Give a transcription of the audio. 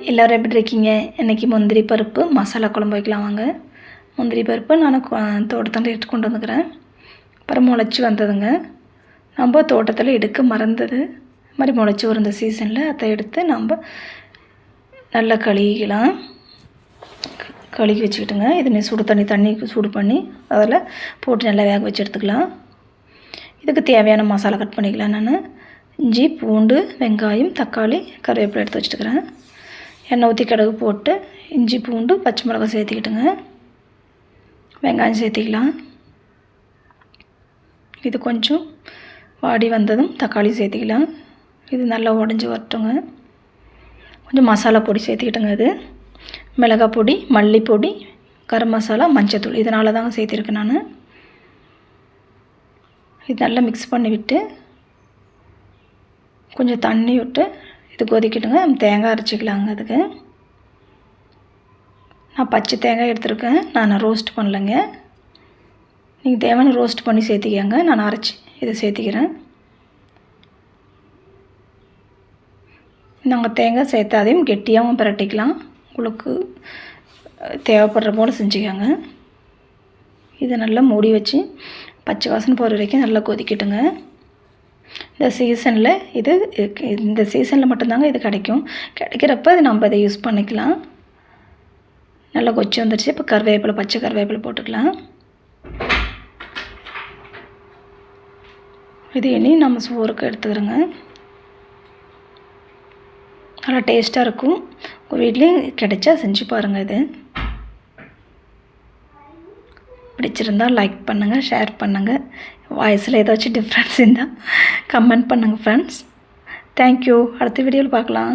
எல்லோரும் எப்படி இருக்கீங்க? இன்றைக்கி முந்திரி பருப்பு மசாலா குழம்பு வைக்கலாம் வாங்க. முந்திரி பருப்பு நான் தோட்டத்தில் எடுத்து கொண்டு வந்துக்கிறேன். அப்புறம் முளைச்சி வந்ததுங்க. நம்ம தோட்டத்தில் எடுக்க மறந்தது. இது மாதிரி முளைச்சி வர இந்த சீசனில் அதை எடுத்து நம்ம நல்லா கழுகி வச்சுக்கிட்டுங்க. இது சுடு தண்ணி சூடு பண்ணி அதில் போட்டு நல்லா வேக வச்சு எடுத்துக்கலாம். இதுக்கு தேவையான மசாலா கட் பண்ணிக்கலாம். நான் இஞ்சி, பூண்டு, வெங்காயம், தக்காளி, கருவேப்பிலை எடுத்து வச்சுட்டுக்கிறேன். எண்ணெய் ஊற்றி கடுகு போட்டு இஞ்சி, பூண்டு, பச்சை மிளகாய் சேர்த்துக்கிட்டுங்க. வெங்காயம் சேர்த்திக்கலாம். இது கொஞ்சம் வாடி வந்ததும் தக்காளி சேர்த்திக்கலாம். இது நல்லா உடஞ்சி வரட்டுங்க. கொஞ்சம் மசாலா பொடி சேர்த்துக்கிட்டுங்க. இது மிளகாய் பொடி, மல்லிப்பொடி, கரம் மசாலா, மஞ்சத்தூள் இதனால தாங்க சேர்த்திருக்கேன் நான். இது நல்லா மிக்ஸ் பண்ணி விட்டு கொஞ்சம் தண்ணி விட்டு இது கொதிக்கிட்டுங்க. தேங்காய் அரைச்சிக்கலாங்க. அதுக்கு நான் பச்சை தேங்காய் எடுத்துருக்கேன். நான் ரோஸ்ட் பண்ணலைங்க. நீங்கள் தேவையான ரோஸ்ட் பண்ணி சேர்த்திக்கங்க. நான் அரைச்சி இதை சேர்த்திக்கிறேன். நாங்கள் தேங்காய் சேர்த்தாதையும் கெட்டியாகவும் பிரட்டிக்கலாம். உங்களுக்கு தேவைப்படுற போல் செஞ்சுக்கோங்க. இதை நல்லா மூடி வச்சு பச்சை வாசனை போகிற வரைக்கும் நல்லா கொதிக்கட்டுங்க. இந்த சீசனில் மட்டும்தாங்க இது கிடைக்கும். கிடைக்கிறப்ப அது நம்ம இதை யூஸ் பண்ணிக்கலாம். நல்லா கொச்சி வந்துடுச்சு. இப்போ பச்சை கருவேப்பிலை போட்டுக்கலாம். இது இனி நம்ம சோறுக்கு எடுத்துக்கிறோங்க. நல்லா டேஸ்ட்டாக இருக்கும். உங்கள் வீட்லேயும் கிடைச்சா செஞ்சு பாருங்கள். இது பிடிச்சிருந்தால் லைக் பண்ணுங்கள், ஷேர் பண்ணுங்கள். வாய்ஸில் ஏதாச்சும் டிஃப்ரென்ஸ் இருந்தால் கமெண்ட் பண்ணுங்கள் ஃப்ரெண்ட்ஸ். தேங்க்யூ. அடுத்த வீடியோவில் பார்க்கலாம்.